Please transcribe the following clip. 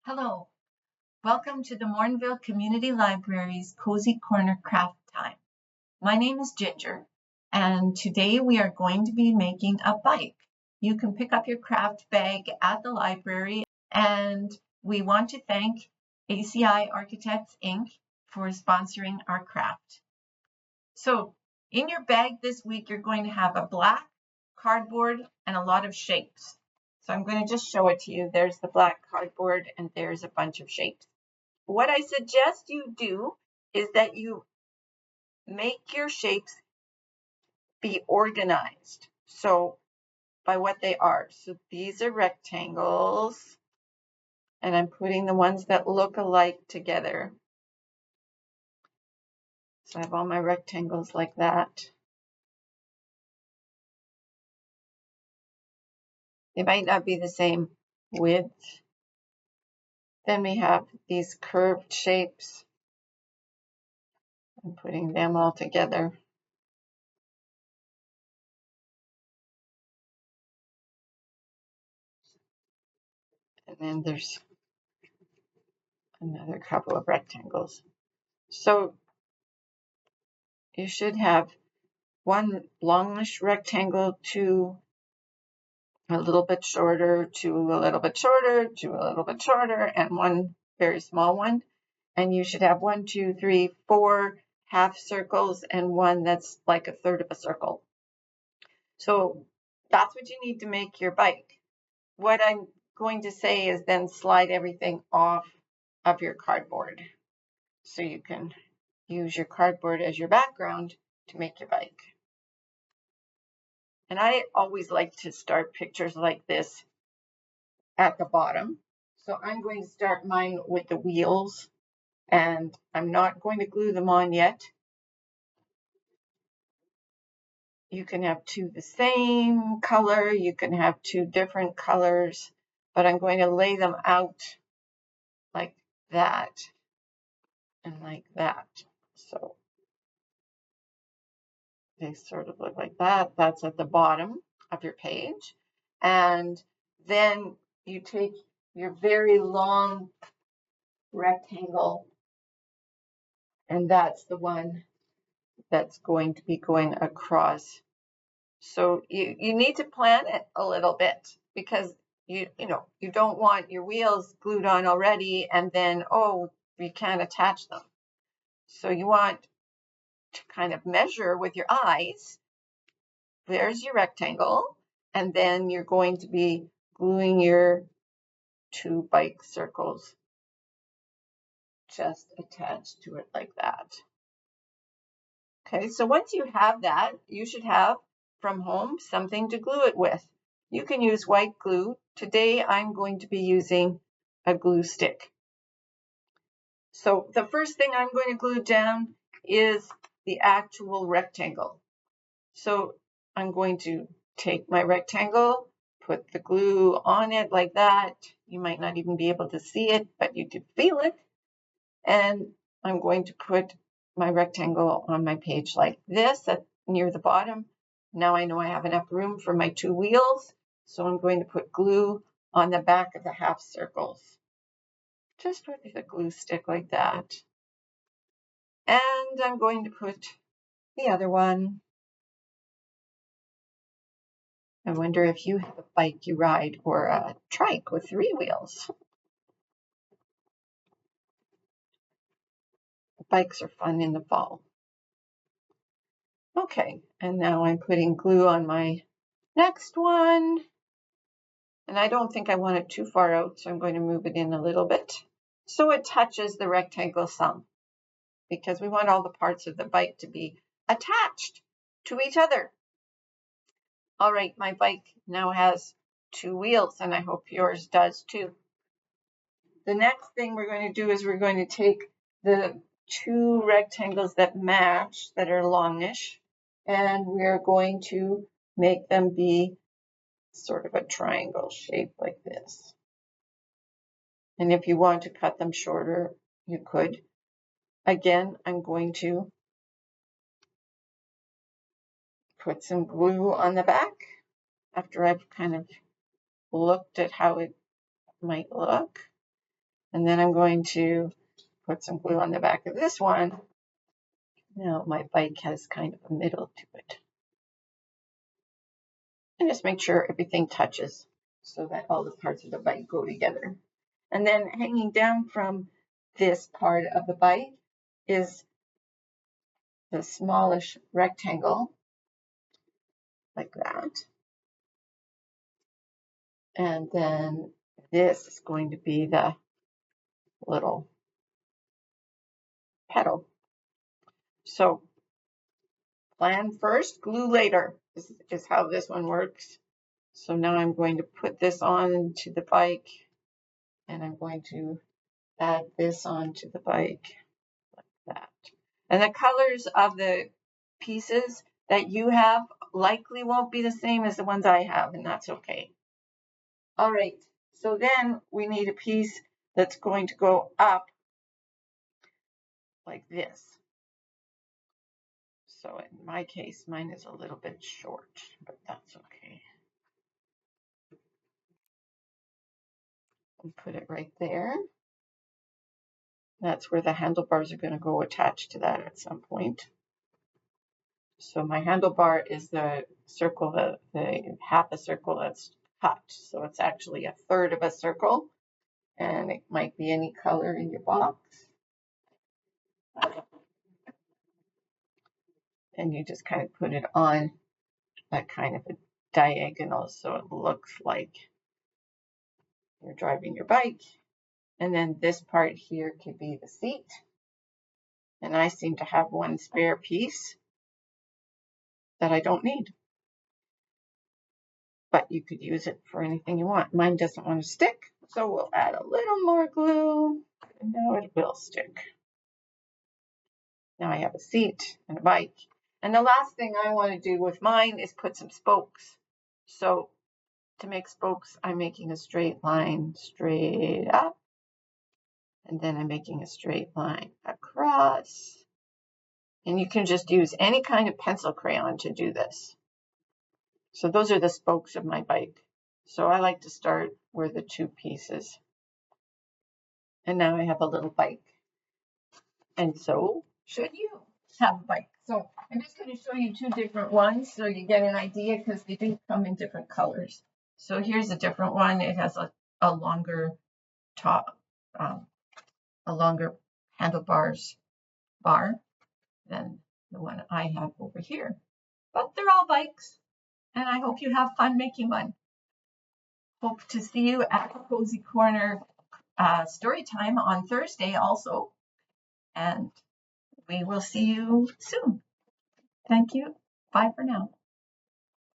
Hello, welcome to the Mornville Community Library's Cozy Corner Craft Time. My name is Ginger, and today we are going to be making a bike. You can pick up your craft bag at the library, and we want to thank ACI Architects Inc. for sponsoring our craft. So in your bag this week, you're going to have a black cardboard and a lot of shapes. So I'm going to just show it to you. There's the black cardboard and there's a bunch of shapes. What I suggest you do is that you make your shapes be organized. So by what they are. So these are rectangles, and I'm putting the ones that look alike together. So I have all my rectangles like that. They might not be the same width. Then we have these curved shapes. I'm putting them all together. And then there's another couple of rectangles. So you should have one longish rectangle, two a little bit shorter, two a little bit shorter, two a little bit shorter, and one very small one. And you should have 1, 2, 3, 4 half circles and one that's like a third of a circle. So that's what you need to make your bike. What I'm going to say is then slide everything off of your cardboard. So you can use your cardboard as your background to make your bike. And I always like to start pictures like this at the bottom. So I'm going to start mine with the wheels, and I'm not going to glue them on yet. You can have two the same color, you can have two different colors, but I'm going to lay them out like that and like that. So they sort of look like that. That's at the bottom of your page. And then you take your very long rectangle, and that's the one that's going to be going across. So you need to plan it a little bit, because you don't want your wheels glued on already and then, oh, you can't attach them. So you want to kind of measure with your eyes. There's your rectangle, and then you're going to be gluing your two bike circles just attached to it like that. Okay, so once you have that, you should have from home something to glue it with. You can use white glue. Today I'm going to be using a glue stick. So the first thing I'm going to glue down is the actual rectangle. So I'm going to take my rectangle, put the glue on it like that. You might not even be able to see it, but you do feel it. And I'm going to put my rectangle on my page like this near the bottom. Now I know I have enough room for my two wheels, so I'm going to put glue on the back of the half circles. Just with a glue stick like that. And I'm going to put the other one. I wonder if you have a bike you ride or a trike with 3 wheels. Bikes are fun in the fall. Okay, and now I'm putting glue on my next one. And I don't think I want it too far out, so I'm going to move it in a little bit so it touches the rectangle some, because we want all the parts of the bike to be attached to each other. All right, my bike now has 2 wheels, and I hope yours does too. The next thing we're going to do is we're going to take the 2 rectangles that match, that are longish, and we're going to make them be sort of a triangle shape like this. And if you want to cut them shorter, you could. Again, I'm going to put some glue on the back after I've kind of looked at how it might look. And then I'm going to put some glue on the back of this one. Now my bike has kind of a middle to it. And just make sure everything touches so that all the parts of the bike go together. And then hanging down from this part of the bike is the smallish rectangle, like that. And then this is going to be the little pedal. So plan first, glue later is how this one works. So now I'm going to put this on to the bike, and I'm going to add this onto the bike like that. And the colors of the pieces that you have likely won't be the same as the ones I have, and that's okay. All right, so then we need a piece that's going to go up like this. So in my case, mine is a little bit short, but that's okay. And put it right there. That's where the handlebars are going to go attached to that at some point. So my handlebar is the circle, the half a circle that's cut. So it's actually a third of a circle, and it might be any color in your box. And you just kind of put it on that kind of a diagonal so it looks like you're driving your bike. And then this part here could be the seat. And I seem to have one spare piece that I don't need. But you could use it for anything you want. Mine doesn't want to stick, so we'll add a little more glue, and now it will stick. Now I have a seat and a bike. And the last thing I want to do with mine is put some spokes. So to make spokes, I'm making a straight line straight up, and then I'm making a straight line across. And you can just use any kind of pencil crayon to do this. So those are the spokes of my bike. So I like to start where the two pieces. And now I have a little bike. And so should you have a bike. So I'm just going to show you two different ones so you get an idea, because they do come in different colors. So here's a different one. It has a longer top, a longer handlebars bar than the one I have over here. But they're all bikes, and I hope you have fun making one. Hope to see you at the Cozy Corner story time on Thursday also, and we will see you soon. Thank you. Bye for now.